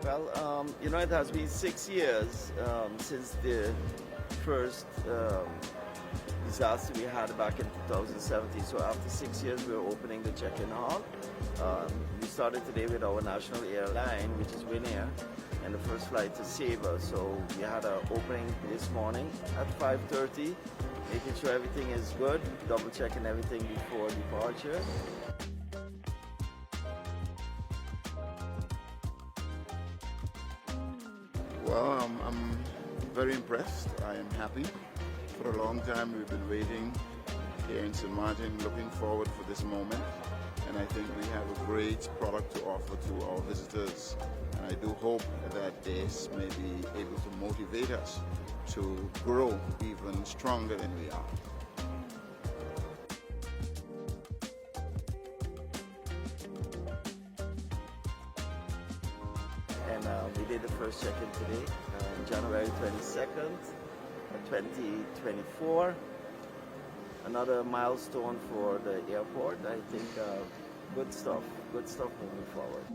Well, it has been 6 years since the first disaster we had back in 2017. So after 6 years, we're opening the check-in hall. We started today with our national airline, which is Winair, and the first flight to Sabre. So we had our opening this morning at 5:30, making sure everything is good, double checking everything before departure. Well, I'm very impressed. I am happy. For a long time, we've been waiting here in St. Martin, looking forward for this moment. And I think we have a great product to offer to our visitors. And I do hope that this may be able to motivate us to grow even stronger than we are. And we did the first check-in today, January 22nd, 2024. Another milestone for the airport. I think good stuff moving forward.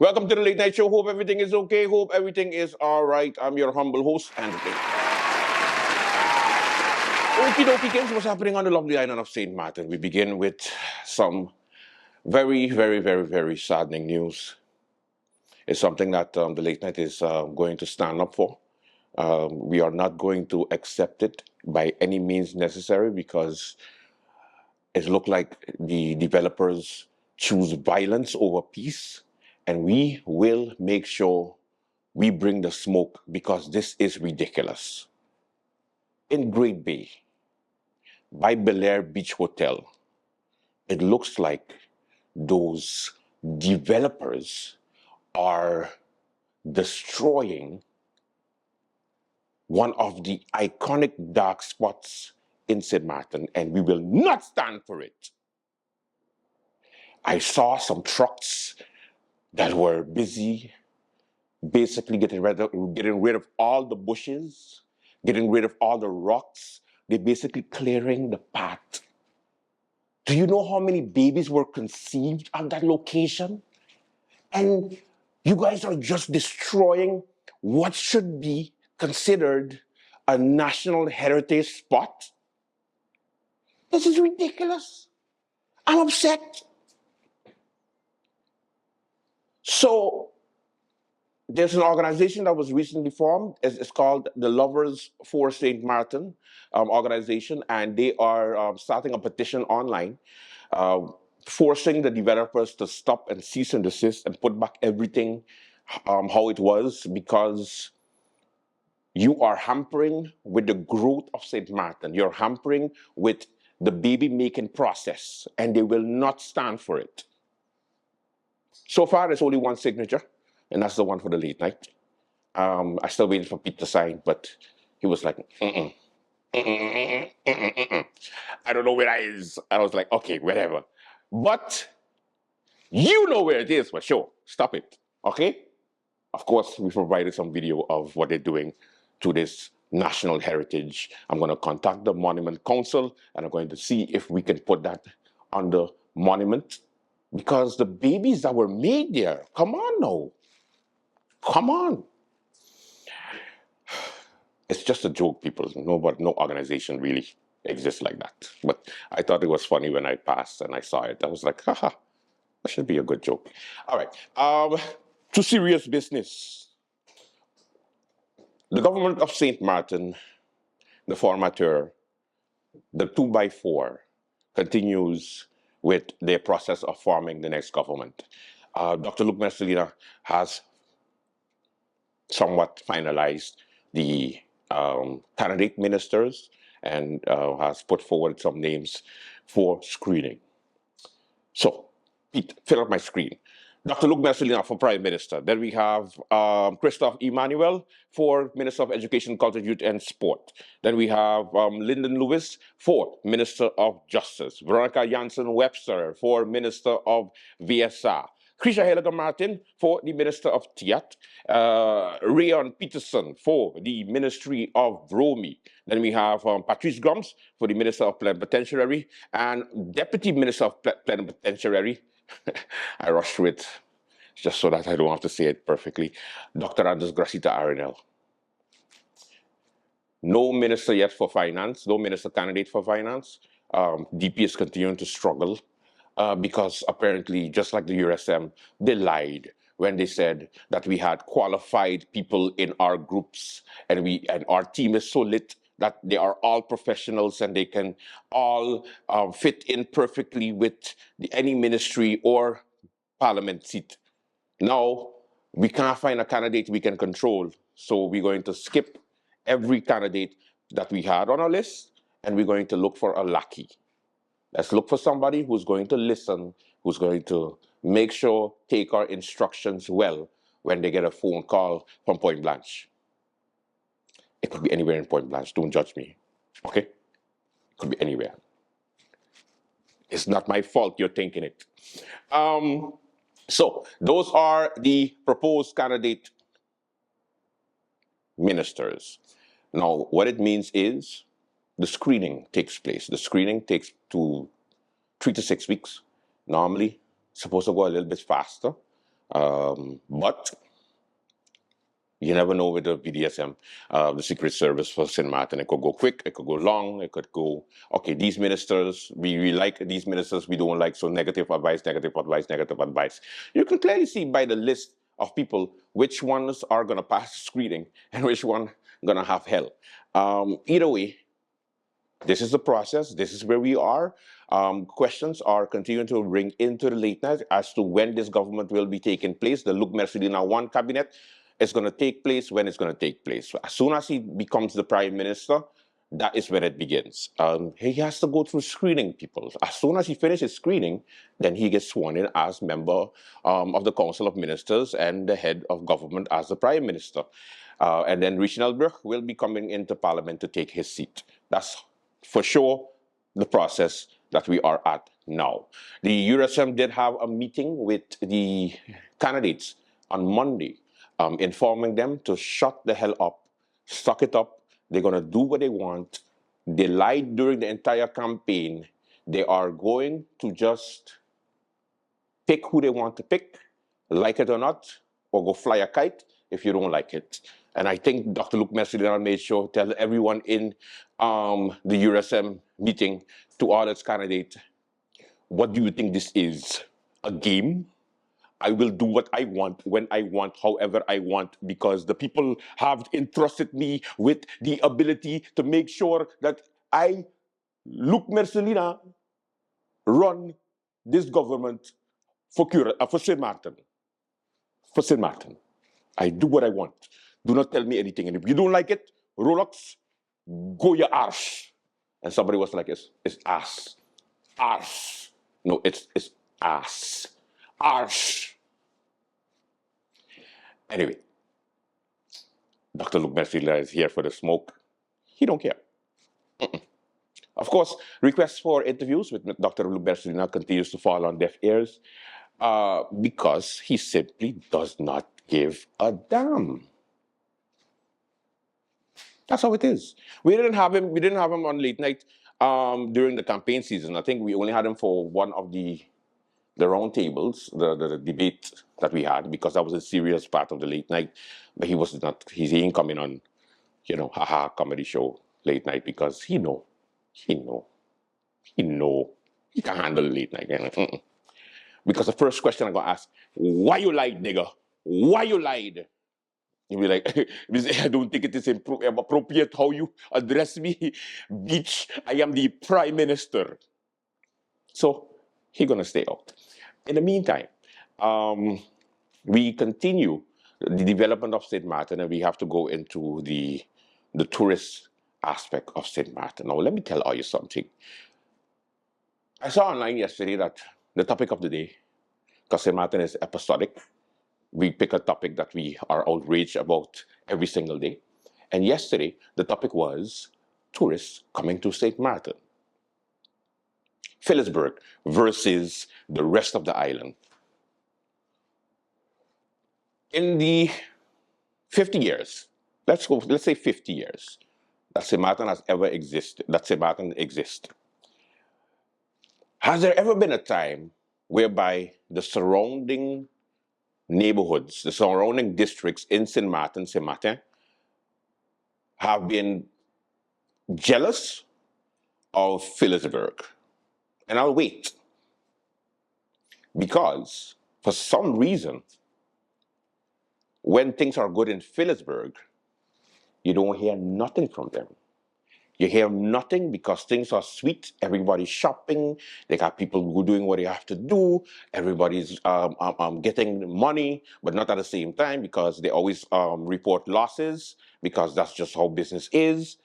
Welcome to the Late Night Show. Hope everything is okay. Hope everything is all right. I'm your humble host, Andrew. Okie dokie, kids, what's happening on the lovely island of St. Martin? We begin with some very, very, very, very saddening news. It's something that the Late Night is going to stand up for. We are not going to accept it by any means necessary because it looked like the developers choose violence over peace. And we will make sure we bring the smoke because this is ridiculous. In Great Bay, by Bel Air Beach Hotel, it looks like those developers are destroying one of the iconic dark spots in St. Martin, and we will not stand for it. I saw some trucks that were busy basically getting rid of all the bushes, getting rid of all the rocks. They're basically clearing the path. Do you know how many babies were conceived at that location? And you guys are just destroying what should be considered a national heritage spot? This is ridiculous. I'm upset. So there's an organization that was recently formed. It's called the Lovers for St. Martin organization, and they are starting a petition online forcing the developers to stop and cease and desist and put back everything how it was, because you are hampering with the growth of St. Martin. You're hampering with the baby-making process, and they will not stand for it. So far, there's only one signature, and that's the one for the Late Night. I still waiting for Pete to sign, but he was like, I don't know where that is. I was like, okay, whatever. But you know where it is for sure. Stop it, okay? Of course, we provided some video of what they're doing to this national heritage. I'm going to contact the Monument Council, and I'm going to see if we can put that on the monument, because the babies that were made there, come on now. Come on. It's just a joke, people. No organization really exists like that. But I thought it was funny when I passed and I saw it. I was like, haha, that should be a good joke. All right. To serious business. The government of St. Martin, the formateur, the 2x4, continues with their process of forming the next government. Dr. Luke Mercelina has somewhat finalized the candidate ministers and has put forward some names for screening. So, Pete, fill up my screen. Dr. Luke Mercelina for Prime Minister. Then we have Christophe Emmanuel for Minister of Education, Culture, Youth and Sport. Then we have Lyndon Lewis for Minister of Justice. Veronica Janssen Webster for Minister of VSR. Krisha Heliger Martin for the Minister of Tiat. Rayon Peterson for the Ministry of Romy. Then we have Patrice Grums for the Minister of Plenipotentiary and Deputy Minister of Plenipotentiary. I rushed with just so that I don't have to say it perfectly. Dr. Anders Gracita Arenel. No minister yet for finance, no minister candidate for finance. DP is continuing to struggle because apparently, just like the USM, they lied when they said that we had qualified people in our groups and our team is so lit that they are all professionals and they can all fit in perfectly with any ministry or parliament seat. Now, we can't find a candidate we can control, so we're going to skip every candidate that we had on our list, and we're going to look for a lackey. Let's look for somebody who's going to listen, who's going to make sure, take our instructions well when they get a phone call from Point Blanche. It could be anywhere in Point Blanche, don't judge me, okay? It could be anywhere. It's not my fault you're thinking it. So those are the proposed candidate ministers. Now, what it means is the screening takes place. The screening takes 3 to 6 weeks. Normally, it's supposed to go a little bit faster, but you never know with the BDSM, the Secret Service for St. Martin. It could go quick, it could go long, it could go, okay, these ministers, we like these ministers, we don't like, so negative advice, negative advice, negative advice. You can clearly see by the list of people which ones are going to pass screening and which one going to have hell. Either way, this is the process. This is where we are. Questions are continuing to ring into the late night as to when this government will be taking place. The Luke Mercelina 1 cabinet is going to take place when it's going to take place. As soon as he becomes the prime minister, that is when it begins. He has to go through screening people. As soon as he finishes screening, then he gets sworn in as member of the Council of Ministers and the head of government as the prime minister. And then Reginald will be coming into parliament to take his seat. That's for sure the process that we are at now. The USM did have a meeting with the candidates on Monday, informing them to shut the hell up, suck it up. They're going to do what they want. They lied during the entire campaign. They are going to just pick who they want to pick, like it or not, or go fly a kite if you don't like it. And I think Dr. Luke Mercelina made sure to tell everyone in the USM meeting, to all its candidates, what do you think this is? A game? I will do what I want, when I want, however I want, because the people have entrusted me with the ability to make sure that I, Luke Mercelina, run this government for St. Martin. For St. Martin. I do what I want. Do not tell me anything. And if you don't like it, Rolex, go your arse. And somebody was like, it's ass. Arse. No, it's ass. Arse. Anyway, Dr. Luke Mercelina is here for the smoke. He don't care. Of course, requests for interviews with Dr. Luke Mercelina continues to fall on deaf ears because he simply does not give a damn. That's how it is. We didn't have him on late night during the campaign season. I think we only had him for one of the round tables, the debate that we had, because that was a serious part of the late night. But he ain't coming on, haha, comedy show late night because he can handle late night. Because the first question I'm gonna ask, why you lied, nigga? Why you lied? You'll be like, I don't think it is appropriate how you address me. Bitch, I am the prime minister. So, He's going to stay out. In the meantime, we continue the development of St. Martin, and we have to go into the tourist aspect of St. Martin. Now, let me tell you something. I saw online yesterday that the topic of the day, because St. Martin is episodic, we pick a topic that we are outraged about every single day. And yesterday, the topic was tourists coming to St. Martin. Phillipsburg versus the rest of the island. In the 50 years, let's say 50 years, that St. Martin has ever existed, that St. Martin exists. Has there ever been a time whereby the surrounding neighborhoods, the surrounding districts in St. Martin, have been jealous of Phillipsburg? And I'll wait. Because for some reason, when things are good in Phillipsburg, you don't hear nothing from them. You hear nothing because things are sweet. Everybody's shopping. They got people who are doing what they have to do. Everybody's getting money, but not at the same time because they always report losses because that's just how business is.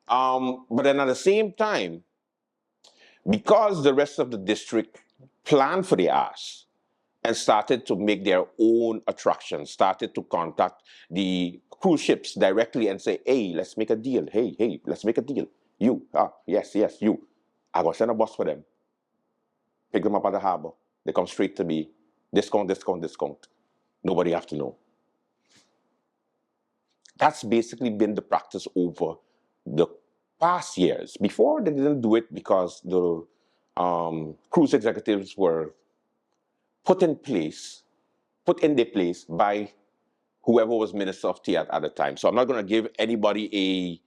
But then at the same time, because the rest of the district planned for the ass and started to make their own attractions, started to contact the cruise ships directly and say, hey, let's make a deal. Hey, let's make a deal. You, yes, you. I will send a bus for them. Pick them up at the harbor. They come straight to me. Discount. Nobody have to know. That's basically been the practice over the past years. Before, they didn't do it because the cruise executives were put in their place by whoever was Minister of Theatre at the time. So I'm not going to give anybody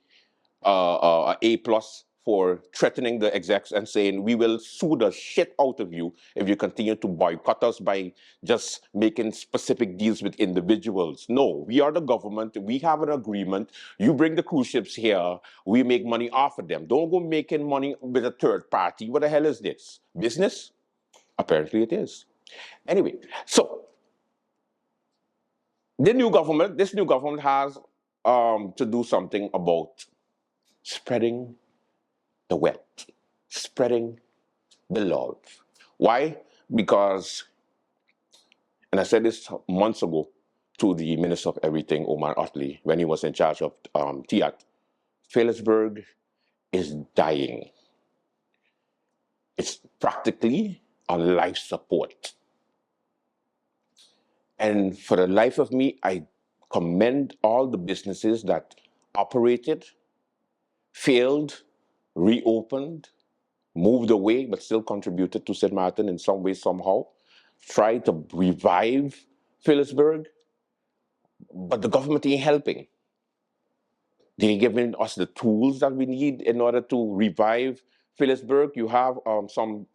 a plus for threatening the execs and saying, we will sue the shit out of you if you continue to boycott us by just making specific deals with individuals. No, we are the government. We have an agreement. You bring the cruise ships here. We make money off of them. Don't go making money with a third party. What the hell is this? Business? Apparently it is. Anyway, so this new government has to do something about spreading the wealth, spreading the love. Why? Because, and I said this months ago to the Minister of Everything, Omar Otley, when he was in charge of Tiat, Phillipsburg is dying. It's practically on life support. And for the life of me, I commend all the businesses that operated, failed, reopened, moved away, but still contributed to St. Martin in some way, somehow, tried to revive Phillipsburg, but the government ain't helping. They're giving us the tools that we need in order to revive Phillipsburg. You have some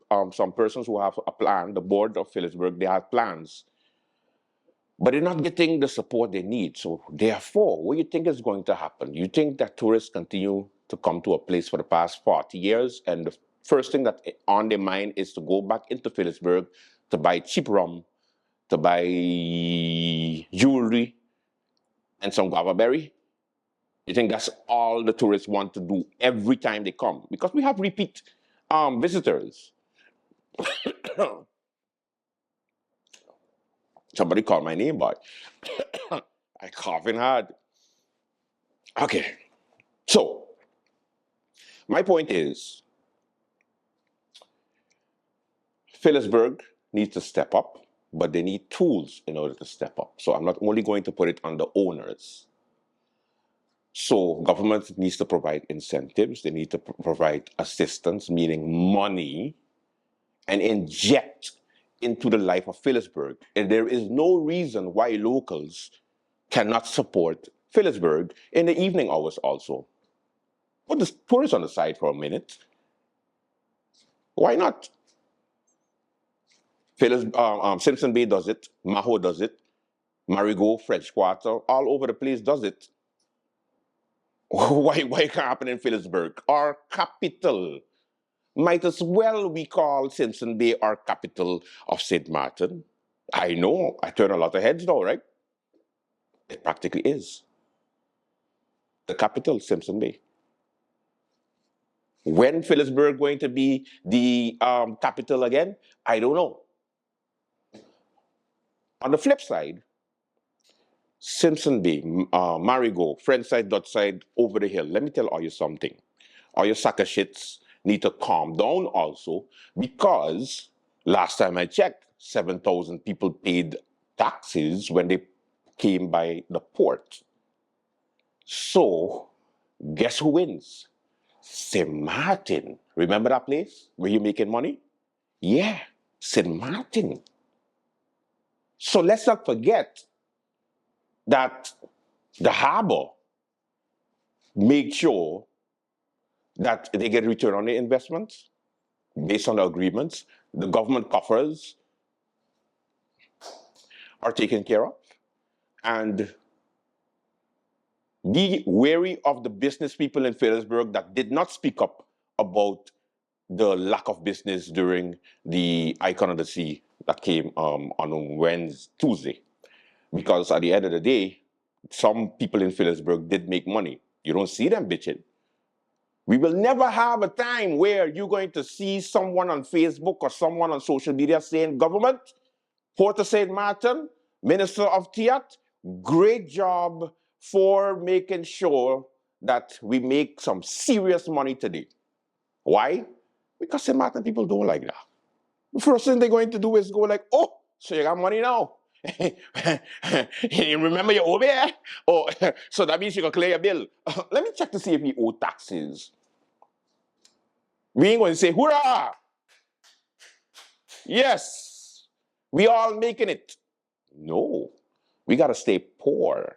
persons who have a plan, the board of Phillipsburg, they have plans, but they're not getting the support they need. So therefore, what do you think is going to happen? You think that tourists continue to come to a place for the past 40 years, and the first thing that on their mind is to go back into Phillipsburg to buy cheap rum, to buy jewelry, and some guava berry? You think that's all the tourists want to do every time they come? Because we have repeat visitors. Somebody called my name, but I coughing hard. Okay, so my point is, Phillipsburg needs to step up, but they need tools in order to step up. So I'm not only going to put it on the owners. So government needs to provide incentives. They need to provide assistance, meaning money, and inject into the life of Phillipsburg. And there is no reason why locals cannot support Phillipsburg in the evening hours also. Put the tourists on the side for a minute. Why not? Simpson Bay does it, Maho does it, Marigot, French Quarter, all over the place does it. Why can't happen in Phillipsburg, our capital? might as well we call Simpson Bay our capital of St. Martin. I know, I turn a lot of heads now, right? It practically is. The capital, Simpson Bay. When Phillipsburg going to be the capital again? I don't know. On the flip side, Simpson Bay, Marigo, Friendside, Dutchside, over the hill. Let me tell all you something. All your sucker shits need to calm down also, because last time I checked, 7,000 people paid taxes when they came by the port. So, guess who wins? St. Martin. Remember that place where you're making money? Yeah, St. Martin. So let's not forget that the harbor made sure that they get return on their investments based on the agreements. The government coffers are taken care of. And be wary of the business people in Phillipsburg that did not speak up about the lack of business during the Icon of the Sea that came on Tuesday. Because at the end of the day, some people in Phillipsburg did make money. You don't see them bitching. We will never have a time where you're going to see someone on Facebook or someone on social media saying, government, Port of St. Martin, Minister of Tiat, great job for making sure that we make some serious money today. Why? Because St. Martin people don't like that. The first thing they're going to do is go like, oh, so you got money now. You remember you owe me? Oh, so that means you can clear your bill. Let me check to see if you owe taxes. We ain't going to say, hurrah! Yes, we all making it. No, we got to stay poor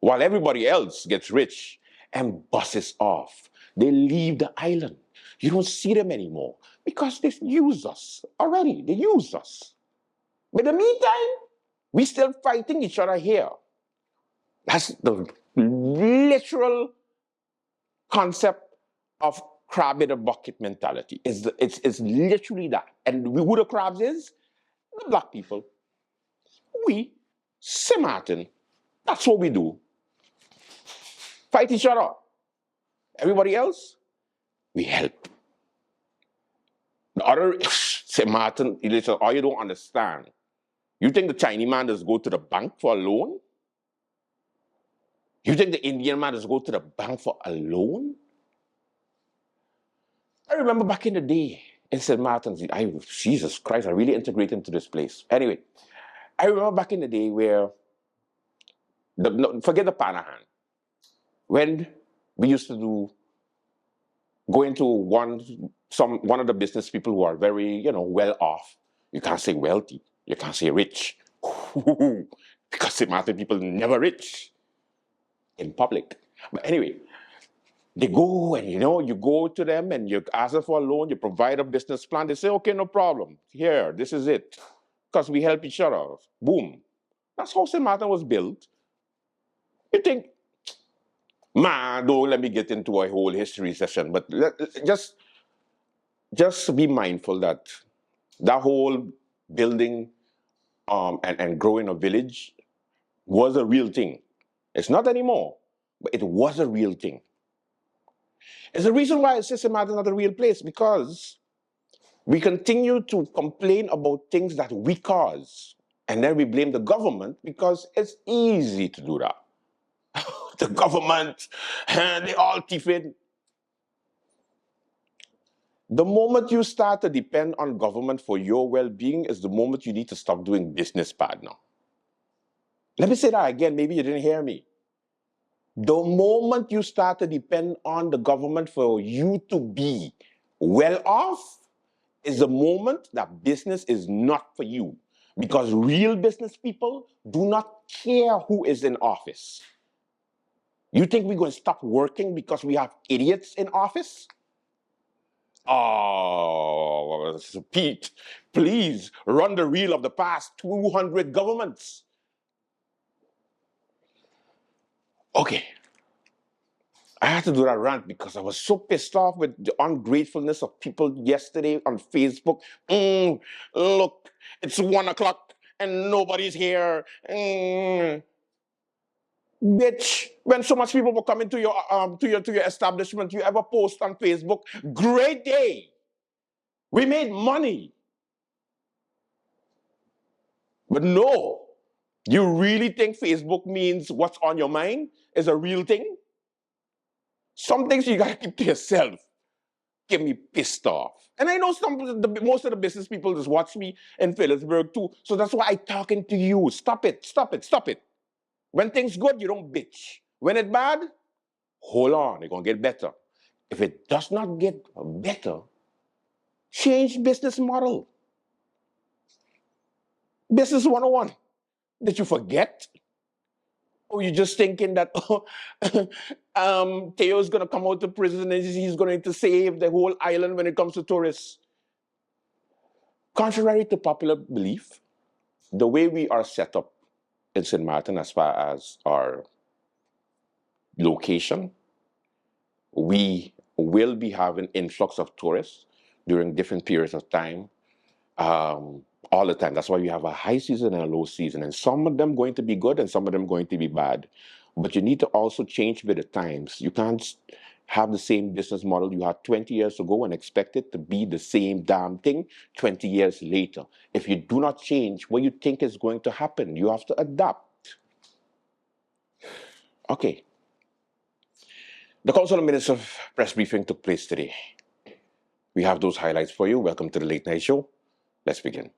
while everybody else gets rich and buses off. They leave the island. You don't see them anymore because they use us already. They use us. But in the meantime, we still fighting each other here. That's the literal concept of crab in a bucket mentality. It's literally that. And who the crabs is? The black people. We, St. Martin, that's what we do. Fight each other. Everybody else, we help. The other, St. Martin, listen, all you don't understand. You think the Chinese man does go to the bank for a loan? You think the Indian man does go to the bank for a loan? I remember back in the day in St. Martin's, Jesus Christ, I really integrated into this place. Anyway, I remember back in the day where, forget the Panahan, when we used to go into one of the business people who are very, well off. You can't say wealthy. You can't say rich. Because St. Martin people never rich in public. But anyway, they go and, you go to them and you ask them for a loan, you provide a business plan. They say, okay, no problem. Here, this is it. Because we help each other. Boom. That's how St. Martin was built. You think, man, don't let me get into a whole history session, but just be mindful that whole building and growing a village was a real thing. It's not anymore, but it was a real thing. It's the reason why St. Martin is not a real place, because we continue to complain about things that we cause, and then we blame the government because it's easy to do that. The government, they all thieving. The moment you start to depend on government for your well-being is the moment you need to stop doing business, partner. Let me say that again, maybe you didn't hear me. The moment you start to depend on the government for you to be well off is the moment that business is not for you. Because real business people do not care who is in office. You think we're going to stop working because we have idiots in office? Oh, Pete, please run the reel of the past 200 governments. Okay. I had to do that rant because I was so pissed off with the ungratefulness of people yesterday on Facebook. Look, it's 1 o'clock and nobody's here. Bitch, when so much people were coming to your establishment, you ever post on Facebook, great day. We made money. But no, you really think Facebook means what's on your mind is a real thing? Some things you gotta keep to yourself. Get me pissed off. And I know most of the business people just watch me in Phillipsburg too. So that's why I'm talking to you. Stop it, stop it, stop it. When things good, you don't bitch. When it's bad, hold on, it's gonna get better. If it does not get better, change business model. Business 101. Did you forget? Or you just thinking that Theo's gonna come out of prison and he's going to save the whole island when it comes to tourists? Contrary to popular belief, the way we are set up in St. Martin as far as our location, we will be having influx of tourists during different periods of time, all the time. That's why we have a high season and a low season, and some of them going to be good and some of them going to be bad. But you need to also change with the times. You can't have the same business model you had 20 years ago and expect it to be the same damn thing 20 years later. If you do not change what you think is going to happen, you have to adapt. Okay. The Council of Ministers press briefing took place today. We have those highlights for you. Welcome to the Late Night Show. Let's begin.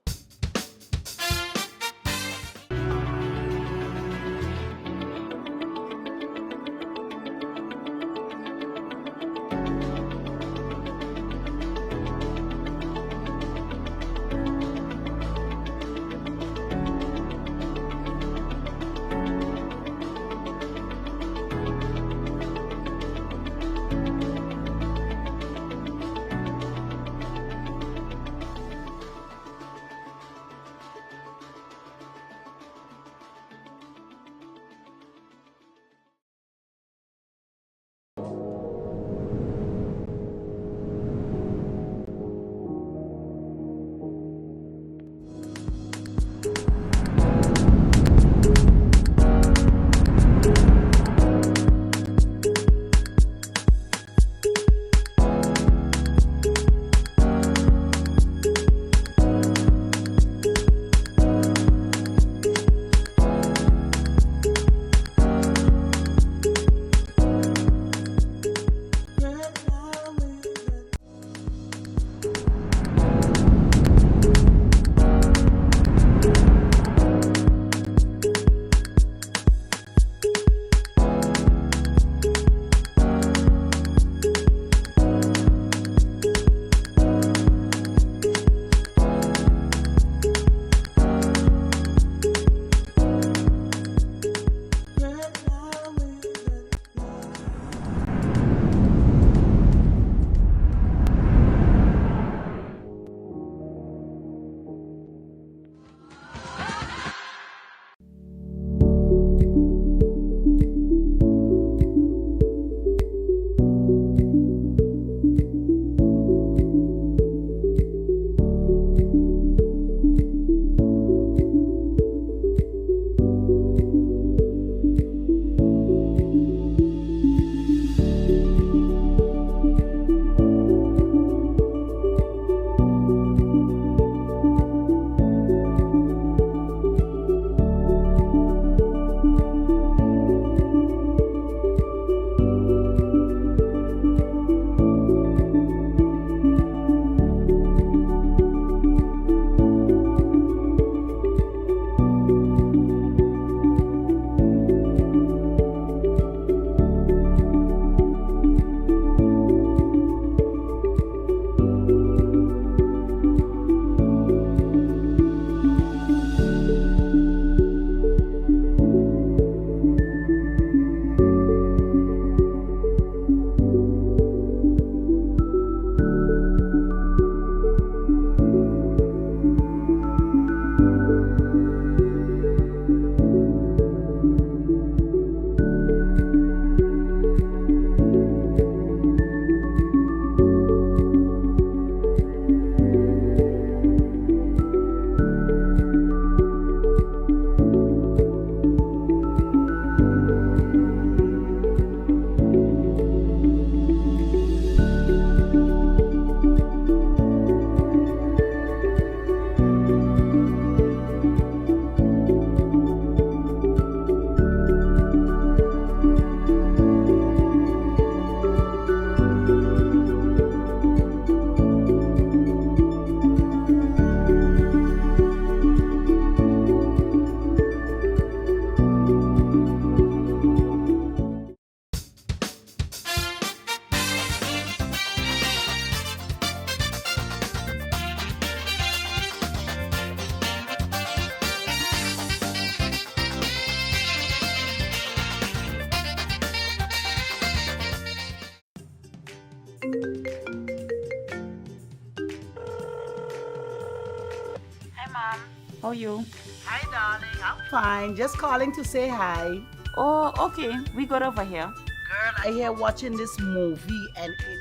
How are you? Hi, darling. I'm fine. Just calling to say hi. Oh, okay. We got over here. Girl, I hear watching this movie and it.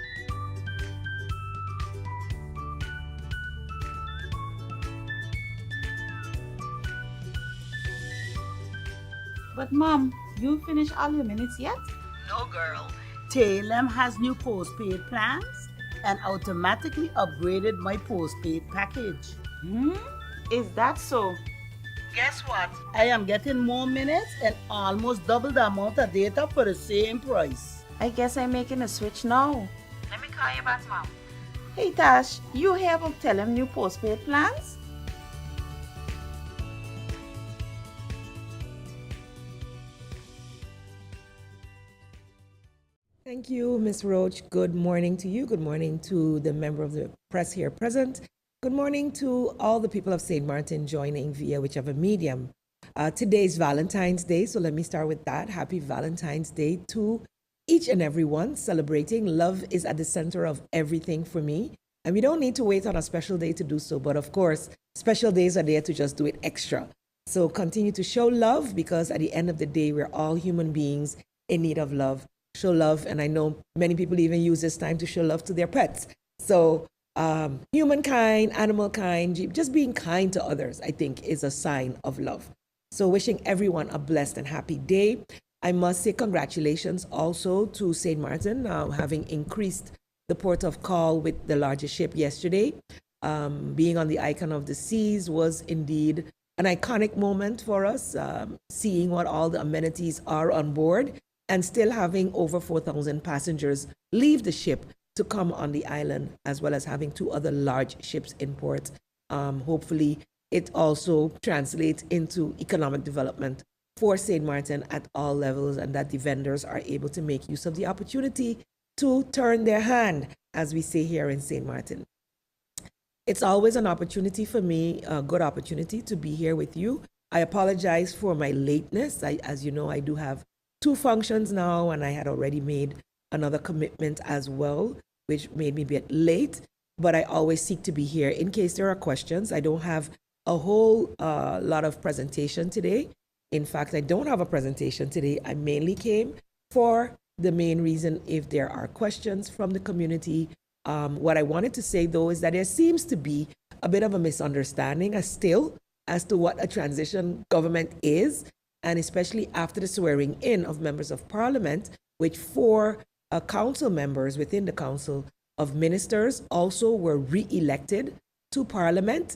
But Mom, you finished all your minutes yet? No, girl. Talem has new postpaid plans and automatically upgraded my postpaid package. Is that so? Guess what? I am getting more minutes and almost double the amount of data for the same price. I guess I'm making a switch now. Let me call you back, Mom. Hey Tash, you hear about Telem new postpaid plans? Thank you, Ms. Roach. Good morning to you. Good morning to the member of the press here present. Good morning to all the people of St. Martin joining via whichever medium. Today is Valentine's Day, so let me start with that. Happy Valentine's Day to each and every one celebrating. Love is at the center of everything for me, and we don't need to wait on a special day to do so. But of course, special days are there to just do it extra. So continue to show love, because at the end of the day, we're all human beings in need of love. Show love, and I know many people even use this time to show love to their pets. So humankind, animal kind, just being kind to others, I think, is a sign of love. So wishing everyone a blessed and happy day. I must say congratulations also to St. Martin, having increased the port of call with the largest ship yesterday. Being on the Icon of the Seas was indeed an iconic moment for us, seeing what all the amenities are on board, and still having over 4,000 passengers leave the ship to come on the island, as well as having 2 other large ships in port. Hopefully, it also translates into economic development for St. Martin at all levels, and that the vendors are able to make use of the opportunity to turn their hand, as we say here in St. Martin. It's always an opportunity for me, a good opportunity to be here with you. I apologize for my lateness. As you know, I do have 2 functions now, and I had already made another commitment as well, which made me a bit late, but I always seek to be here in case there are questions. I don't have a whole lot of presentation today. In fact, I don't have a presentation today. I mainly came for the main reason if there are questions from the community. What I wanted to say, though, is that there seems to be a bit of a misunderstanding as to what a transition government is, and especially after the swearing in of members of parliament, which 4 council members within the Council of Ministers also were re-elected to parliament,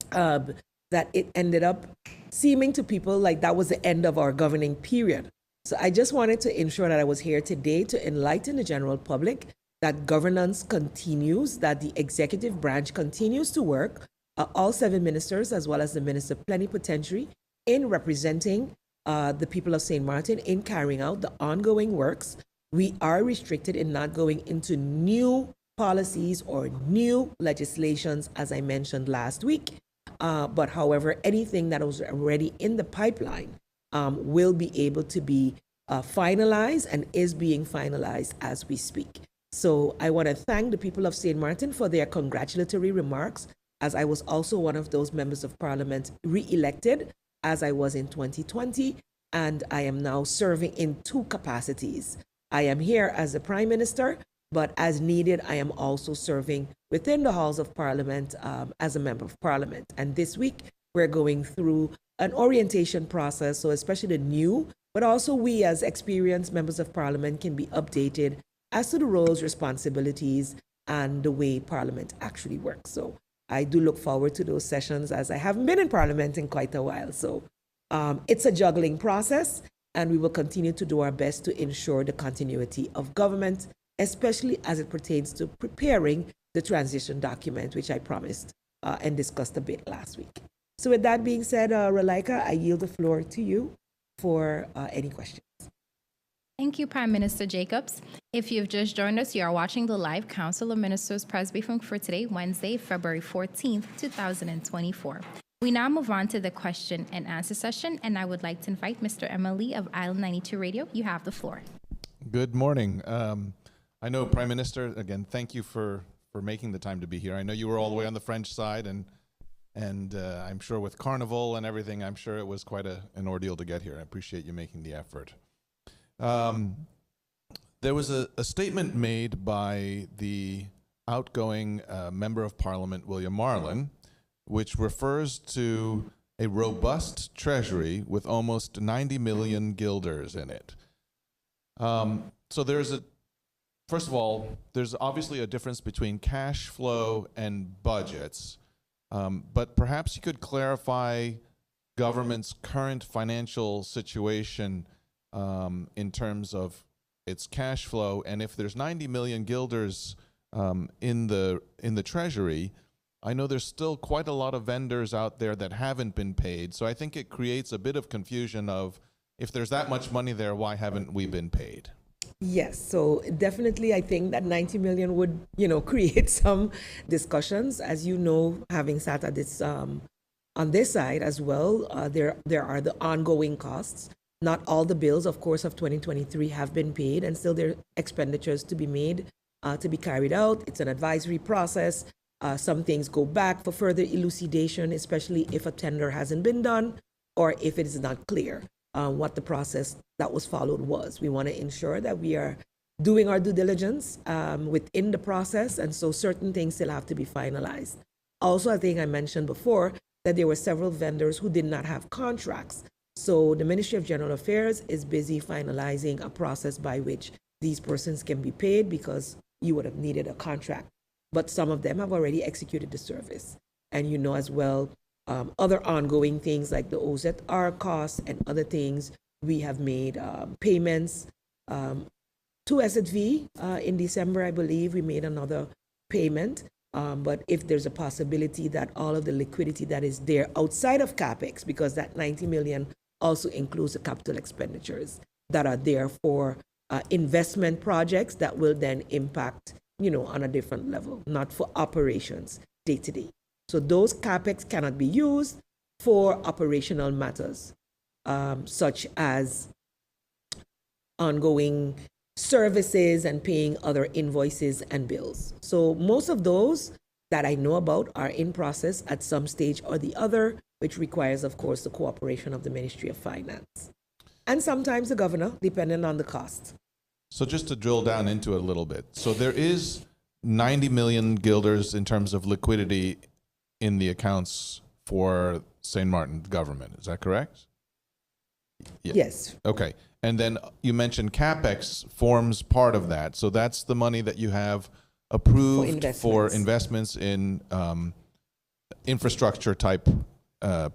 that it ended up seeming to people like that was the end of our governing period. So I just wanted to ensure that I was here today to enlighten the general public that governance continues, that the executive branch continues to work, all 7 ministers, as well as the minister plenipotentiary, in representing the people of St. Martin in carrying out the ongoing works. We are restricted in not going into new policies or new legislations, as I mentioned last week. But however, anything that was already in the pipeline will be able to be finalized and is being finalized as we speak. So I want to thank the people of St. Martin for their congratulatory remarks, as I was also one of those members of parliament re-elected, as I was in 2020, and I am now serving in 2 capacities. I am here as the Prime Minister, but as needed, I am also serving within the halls of Parliament as a member of Parliament. And this week, we're going through an orientation process, so especially the new, but also we as experienced members of Parliament can be updated as to the roles, responsibilities, and the way Parliament actually works. So I do look forward to those sessions, as I haven't been in Parliament in quite a while. So it's a juggling process, and we will continue to do our best to ensure the continuity of government, especially as it pertains to preparing the transition document, which I promised and discussed a bit last week. So with that being said, Ralaika, I yield the floor to you for any questions. Thank you, Prime Minister Jacobs. If you've just joined us, you are watching the live Council of Ministers press briefing for today, Wednesday, February 14th, 2024. We now move on to the question and answer session, and I would like to invite Mr. Emma Lee of Island 92 Radio. You have the floor. Good morning. I know, Prime Minister, again, thank you for making the time to be here. I know you were all the way on the French side, and And I'm sure with Carnival and everything, I'm sure it was quite an ordeal to get here. I appreciate you making the effort. There was a statement made by the outgoing Member of Parliament, William Marlin, which refers to a robust treasury with almost 90 million guilders in it. So first of all, there's obviously a difference between cash flow and budgets, but perhaps you could clarify government's current financial situation in terms of its cash flow, and if there's 90 million guilders in the treasury, I know there's still quite a lot of vendors out there that haven't been paid. So I think it creates a bit of confusion of, if there's that much money there, why haven't we been paid? Yes, so definitely I think that 90 million would, create some discussions. As you know, having sat at this on this side as well, there are the ongoing costs. Not all the bills, of course, of 2023 have been paid, and still there are expenditures to be made, to be carried out. It's an advisory process. Some things go back for further elucidation, especially if a tender hasn't been done or if it is not clear what the process that was followed was. We want to ensure that we are doing our due diligence within the process, and so certain things still have to be finalized. Also, I think I mentioned before that there were several vendors who did not have contracts. So the Ministry of General Affairs is busy finalizing a process by which these persons can be paid, because you would have needed a contract. But some of them have already executed the service. And you know as well, other ongoing things like the OZR costs and other things, we have made payments to SZV in December, I believe. We made another payment. But if there's a possibility that all of the liquidity that is there outside of CapEx, because that 90 million also includes the capital expenditures that are there for investment projects that will then impact, on a different level, not for operations day to day. So those CapEx cannot be used for operational matters, such as ongoing services and paying other invoices and bills. So most of those that I know about are in process at some stage or the other, which requires, of course, the cooperation of the Ministry of Finance. And sometimes the governor, depending on the cost. So just to drill down into it a little bit. So there is 90 million guilders in terms of liquidity in the accounts for St. Martin government. Is that correct? Yeah. Yes. Okay. And then you mentioned CapEx forms part of that. So that's the money that you have approved for investments in infrastructure type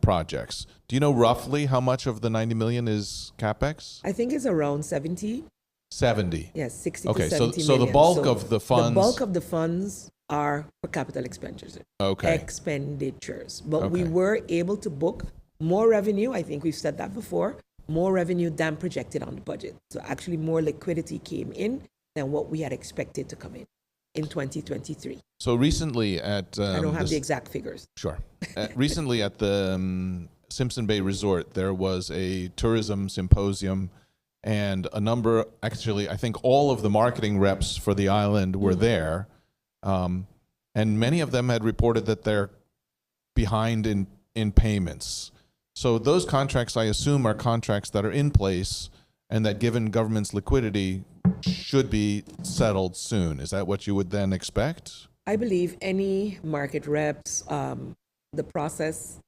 projects. Do you know roughly how much of the 90 million is CapEx? I think it's around 70. 70. Yes, 60 okay, to 70 so million. The bulk of the funds. The bulk of the funds are for capital expenditures. Okay. Expenditures. But we were able to book more revenue. I think we've said that before. More revenue than projected on the budget. So actually more liquidity came in than what we had expected to come in 2023. So recently at... I don't have the exact figures. Sure. Recently at the Simpson Bay Resort, there was a tourism symposium, and a number, actually, I think all of the marketing reps for the island were there, and many of them had reported that they're behind in payments. So those contracts, I assume, are contracts that are in place and that, given government's liquidity, should be settled soon. Is that what you would then expect? I believe any market reps, the process,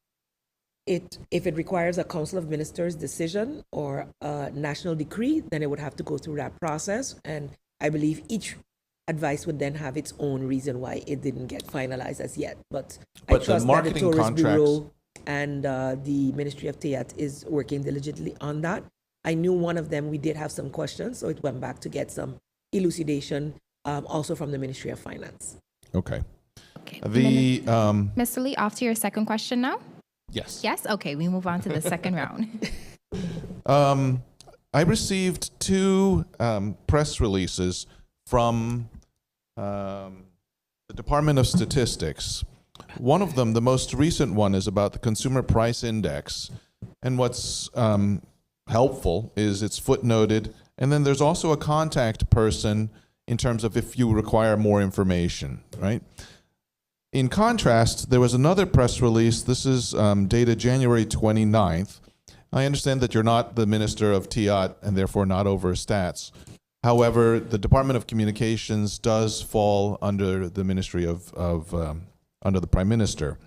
if it requires a Council of Ministers decision or a national decree, then it would have to go through that process. And I believe each advice would then have its own reason why it didn't get finalized as yet. But I trust that the Tourist Bureau and the Ministry of Théâtre is working diligently on that. I knew one of them, we did have some questions, so it went back to get some elucidation also from the Ministry of Finance. Okay. Mr. Lee, off to your second question now? Yes. Yes? Okay, we move on to the second round. I received two press releases from the Department of Statistics. One of them, the most recent one, is about the Consumer Price Index. And what's helpful is it's footnoted. And then there's also a contact person in terms of if you require more information, right? In contrast, there was another press release. This is dated January 29th. I understand that you're not the Minister of TIAT and therefore not over stats. However, the Department of Communications does fall under the Ministry under the Prime Minister.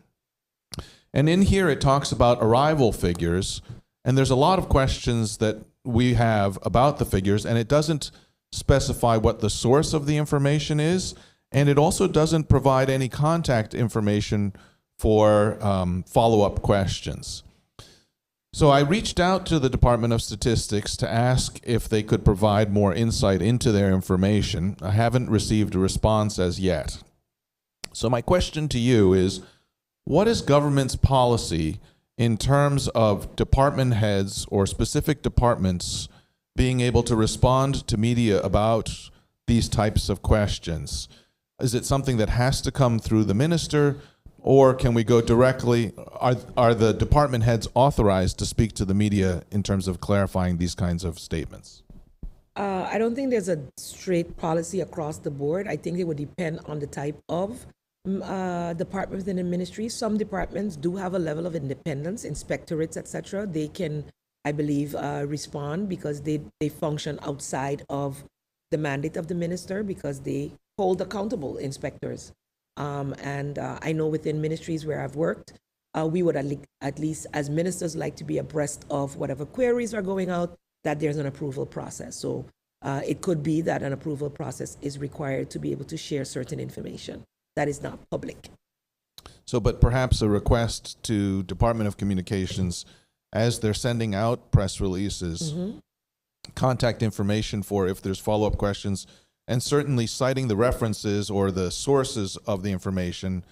And in here it talks about arrival figures, and there's a lot of questions that we have about the figures, and it doesn't specify what the source of the information is, and it also doesn't provide any contact information for follow-up questions. So I reached out to the Department of Statistics to ask if they could provide more insight into their information. I haven't received a response as yet. So my question to you is, what is government's policy in terms of department heads or specific departments being able to respond to media about these types of questions? Is it something that has to come through the minister, or can we go directly? Are the department heads authorized to speak to the media in terms of clarifying these kinds of statements? I don't think there's a straight policy across the board. I think it would depend on the type of department within the ministry. Some departments do have a level of independence, inspectorates, etc. They can, I believe, respond because they function outside of the mandate of the minister because they hold accountable inspectors. And I know within ministries where I've worked, we would at least as ministers like to be abreast of whatever queries are going out, that there's an approval process. So it could be that an approval process is required to be able to share certain information that is not public. So, but perhaps a request to Department of Communications as they're sending out press releases, contact information for if there's follow-up questions, and certainly citing the references or the sources of the information,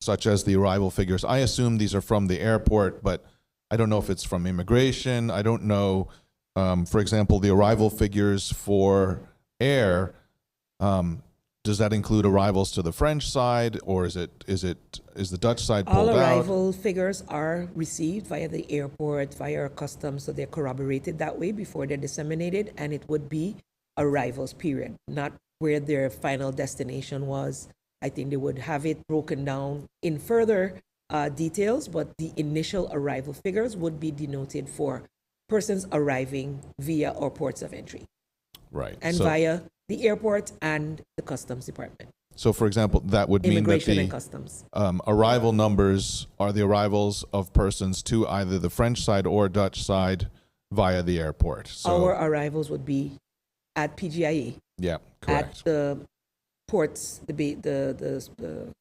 such as the arrival figures. I assume these are from the airport, but I don't know if it's from immigration. I don't know, for example, the arrival figures for air. Does that include arrivals to the French side, or is the Dutch side pulled out? All arrival figures are received via the airport, via customs, so they're corroborated that way before they're disseminated, and it would be arrivals, period, not where their final destination was. I think they would have it broken down in further details, but the initial arrival figures would be denoted for persons arriving via our ports of entry. Right. And via the airport and the customs department. So, for example, that would mean that Immigration and customs. Arrival numbers are the arrivals of persons to either the French side or Dutch side via the airport. So, our arrivals would be at PGIE. Yeah, correct. At the ports, the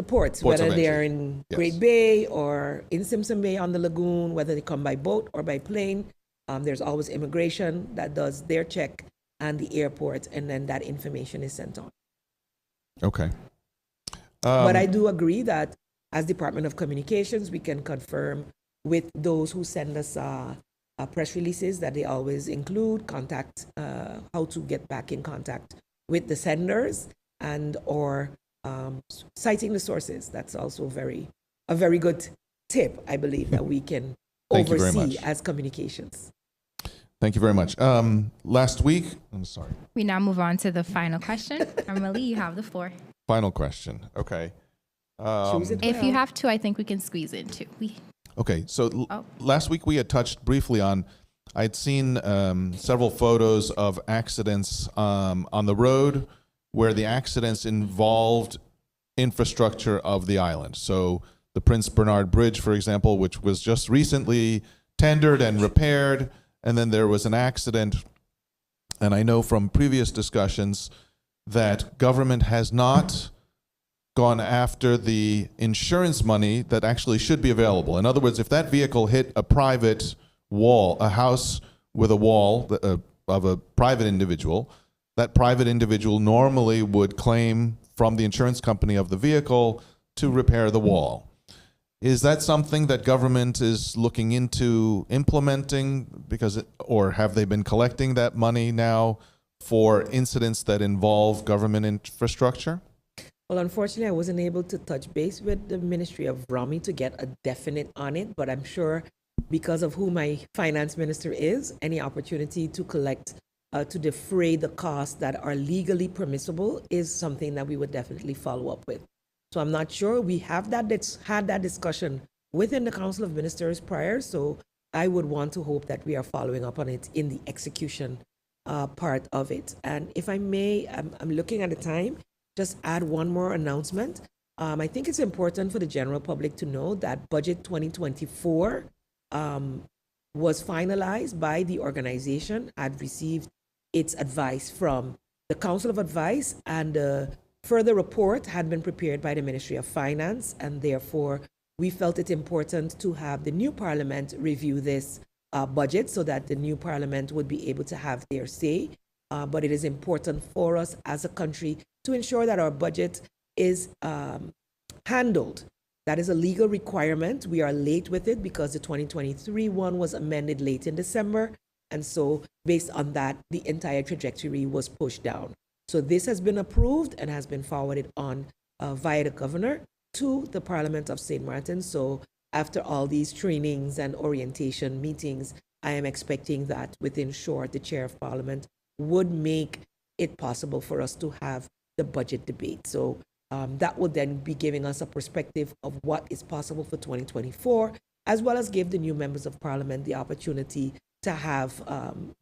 ports, whether they are in Great Bay or in Simpson Bay on the lagoon, whether they come by boat or by plane. There's always immigration that does their check and the airport, and then that information is sent on. Okay. But I do agree that as Department of Communications, we can confirm with those who send us press releases that they always include contact, how to get back in contact with the senders and or citing the sources. That's also a very good tip, I believe, that we can oversee as communications. Thank you very much. Last week, I'm sorry. We now move on to the final question. Emily, you have the floor. Final question. Okay. If you have two, I think we can squeeze in two. Okay, so last week we had touched briefly on, I'd seen several photos of accidents on the road where the accidents involved infrastructure of the island. So the Prince Bernard Bridge, for example, which was just recently tendered and repaired, and then there was an accident. And I know from previous discussions that government has not gone after the insurance money that actually should be available. In other words, if that vehicle hit a private wall, a house with a wall of a private individual, that private individual normally would claim from the insurance company of the vehicle to repair the wall. Is that something that government is looking into implementing, or have they been collecting that money now for incidents that involve government infrastructure? Well, unfortunately, I wasn't able to touch base with the Ministry of Rami to get a definite on it, but I'm sure because of who my finance minister is, any opportunity to collect, to defray the costs that are legally permissible is something that we would definitely follow up with. So I'm not sure. We have had that discussion within the Council of Ministers prior. So I would want to hope that we are following up on it in the execution part of it. And if I may, I'm looking at the time, just add one more announcement. I think it's important for the general public to know that Budget 2024 was finalized by the organization, had received its advice from the Council of Advice, and a further report had been prepared by the Ministry of Finance, and therefore we felt it important to have the new Parliament review this budget so that the new Parliament would be able to have their say. But it is important for us as a country to ensure that our budget is handled. That is a legal requirement. We are late with it because the 2023 one was amended late in December. And so based on that, the entire trajectory was pushed down. So this has been approved and has been forwarded on via the governor to the Parliament of St. Martin. So after all these trainings and orientation meetings, I am expecting that within short, the Chair of Parliament would make it possible for us to have the budget debate. So that would then be giving us a perspective of what is possible for 2024, as well as give the new members of Parliament the opportunity to have,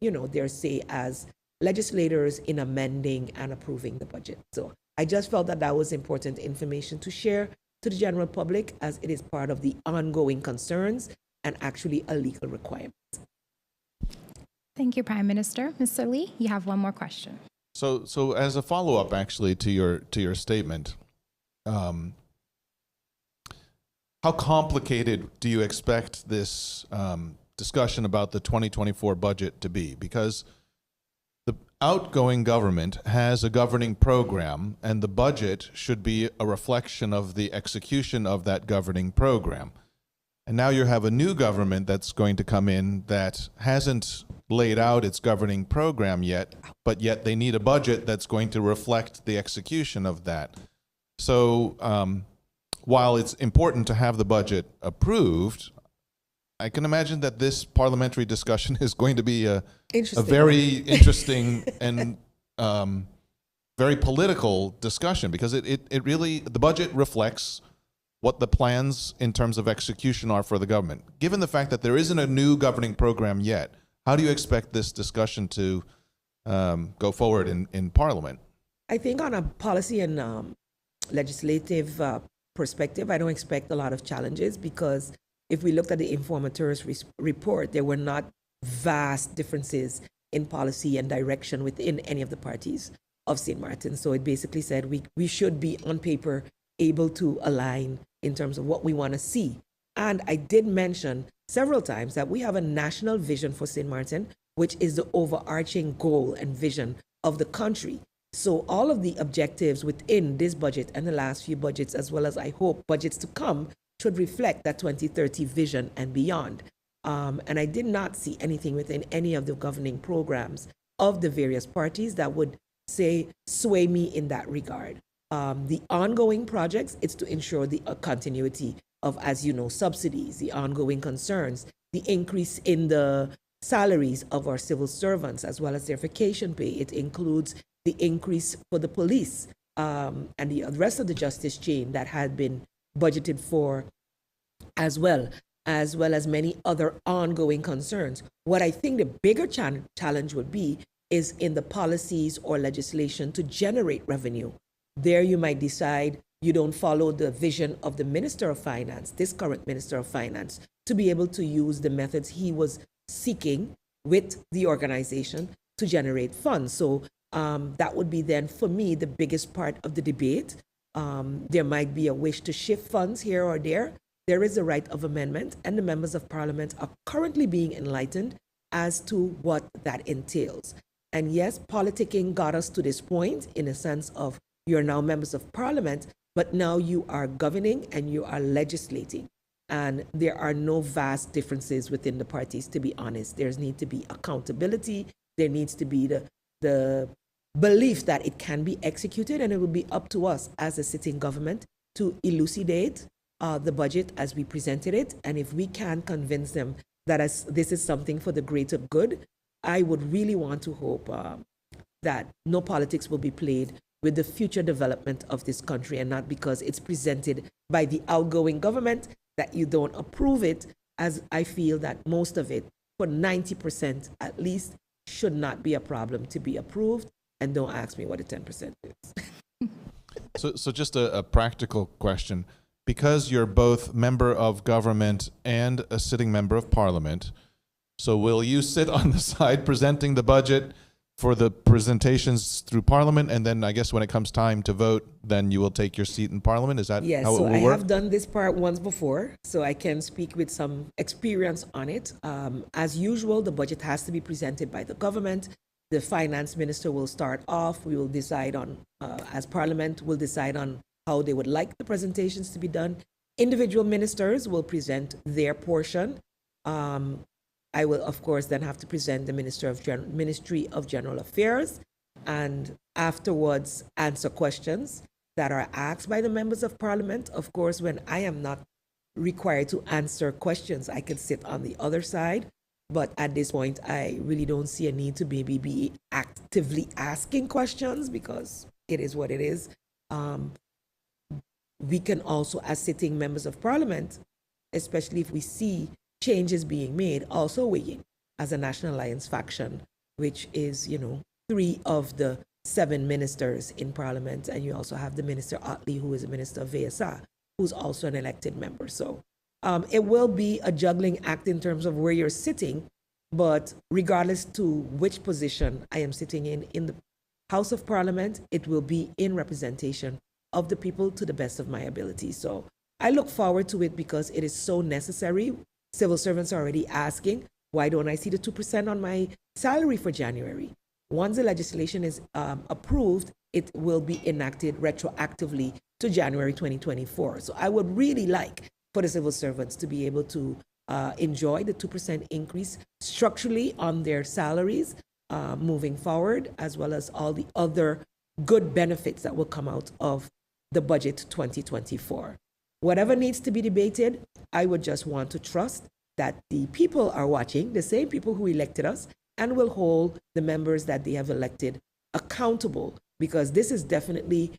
their say as legislators in amending and approving the budget. So I just felt that that was important information to share to the general public, as it is part of the ongoing concerns and actually a legal requirement. Thank you, Prime Minister. Mr. Lee, you have one more question. So as a follow-up, actually, to your statement, how complicated do you expect this discussion about the 2024 budget to be? Because the outgoing government has a governing program, and the budget should be a reflection of the execution of that governing program. And now you have a new government that's going to come in that hasn't laid out its governing program yet, but yet they need a budget that's going to reflect the execution of that. So while it's important to have the budget approved, I can imagine that this parliamentary discussion is going to be a very interesting and very political discussion, because it really, the budget reflects what the plans in terms of execution are for the government. Given the fact that there isn't a new governing program yet, how do you expect this discussion to go forward in Parliament? I think on a policy and legislative perspective, I don't expect a lot of challenges, because if we looked at the informateurs report, there were not vast differences in policy and direction within any of the parties of St. Martin. So it basically said we should be on paper able to align in terms of what we want to see. And I did mention several times that we have a national vision for St. Martin, which is the overarching goal and vision of the country. So all of the objectives within this budget and the last few budgets, as well as I hope budgets to come, should reflect that 2030 vision and beyond. And I did not see anything within any of the governing programs of the various parties that would sway me in that regard. The ongoing projects, it's to ensure the continuity of, as you know, subsidies, the ongoing concerns, the increase in the salaries of our civil servants, as well as their vacation pay. It includes the increase for the police and the rest of the justice chain that had been budgeted for, as well as many other ongoing concerns. What I think the bigger challenge would be is in the policies or legislation to generate revenue. There you might decide you don't follow the vision of the Minister of Finance, this current Minister of Finance, to be able to use the methods he was seeking with the organization to generate funds. So that would be then, for me, the biggest part of the debate. There might be a wish to shift funds here or there. There is a right of amendment, and the members of Parliament are currently being enlightened as to what that entails. And yes, politicking got us to this point in a sense of you're now members of Parliament, but now you are governing and you are legislating. And there are no vast differences within the parties, to be honest. There needs to be accountability. There needs to be the belief that it can be executed, and it will be up to us as a sitting government to elucidate the budget as we presented it. And if we can convince them that this is something for the greater good, I would really want to hope that no politics will be played with the future development of this country, and not because it's presented by the outgoing government that you don't approve it, as I feel that most of it, for 90% at least, should not be a problem to be approved. And don't ask me what the 10% is. So just a practical question. Because you're both member of government and a sitting member of parliament, so will you sit on the side presenting the budget for the presentations through parliament, and then I guess when it comes time to vote, then you will take your seat in parliament? Is that yes, how it so will I work? have done this part once before, so I can speak with some experience on it. As usual, the budget has to be presented by the government. The finance minister will start off. We will decide on, as parliament, will decide on how they would like the presentations to be done. Individual ministers will present their portion. I will, of course, then have to present the Ministry of General Affairs, and afterwards answer questions that are asked by the members of parliament. Of course, when I am not required to answer questions, I can sit on the other side. But at this point, I really don't see a need to maybe be actively asking questions, because it is what it is. We can also, as sitting members of parliament, especially if we see changes being made, also weigh in as a National Alliance faction, which is, 3 of the 7 ministers in parliament. And you also have the Minister Otley, who is a minister of VSA, who's also an elected member. So it will be a juggling act in terms of where you're sitting, but regardless to which position I am sitting in the House of Parliament, it will be in representation of the people to the best of my ability. So I look forward to it because it is so necessary. Civil servants are already asking, why don't I see the 2% on my salary for January? Once the legislation is approved, it will be enacted retroactively to January 2024. So I would really like for the civil servants to be able to enjoy the 2% increase structurally on their salaries moving forward, as well as all the other good benefits that will come out of the budget 2024. Whatever needs to be debated, I would just want to trust that the people are watching, the same people who elected us, and will hold the members that they have elected accountable, because this is definitely,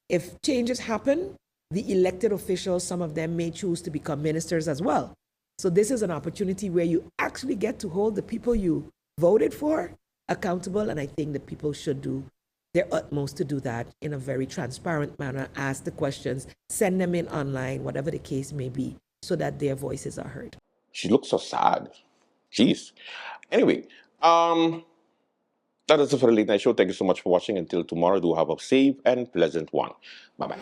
if changes happen, the elected officials, some of them may choose to become ministers as well. So this is an opportunity where you actually get to hold the people you voted for accountable, and I think that people should do their utmost to do that in a very transparent manner, ask the questions, send them in online, whatever the case may be, so that their voices are heard. She looks so sad. Jeez. Anyway, that is it for the Late Night Show. Thank you so much for watching. Until tomorrow, do have a safe and pleasant one. Bye-bye.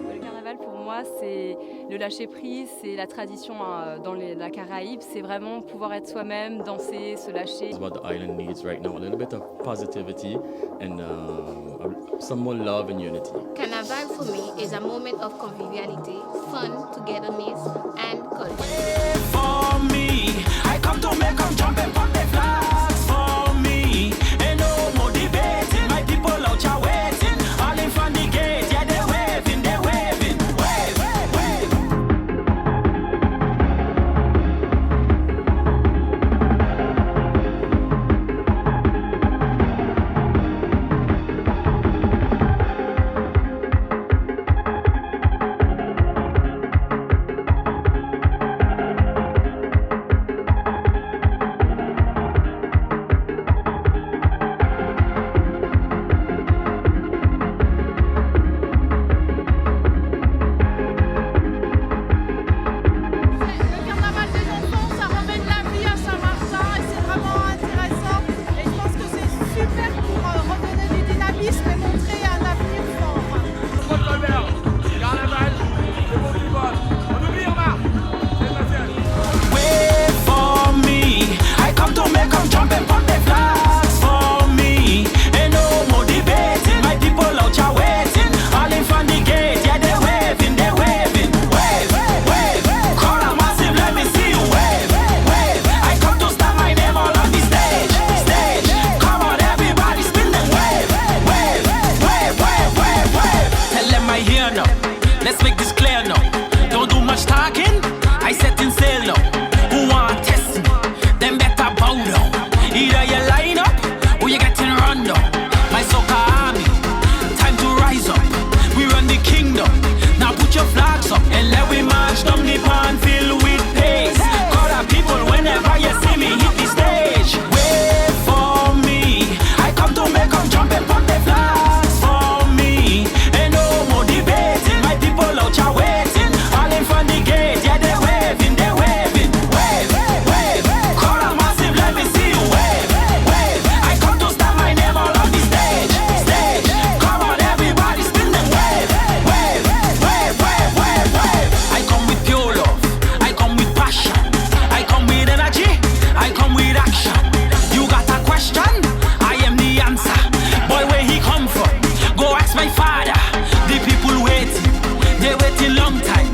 Le carnaval, pour moi, c'est le lâcher-prise, c'est la tradition dans la Caraïbe. C'est vraiment pouvoir être soi-même, danser, se lâcher. What the island needs right now, a little bit of positivity and some more love and unity. Carnaval for me is a moment of conviviality, fun, togetherness, and culture. For me, I come to make them jump and pop the flags. For me, ain't no more debating. My people out here waiting, all in front the gate. Yeah, they're waving, wave, wave. Let's make this clear now. Don't do much talking. I set in sail now. Who want test me? Them better bow down. Either you like waiting long time.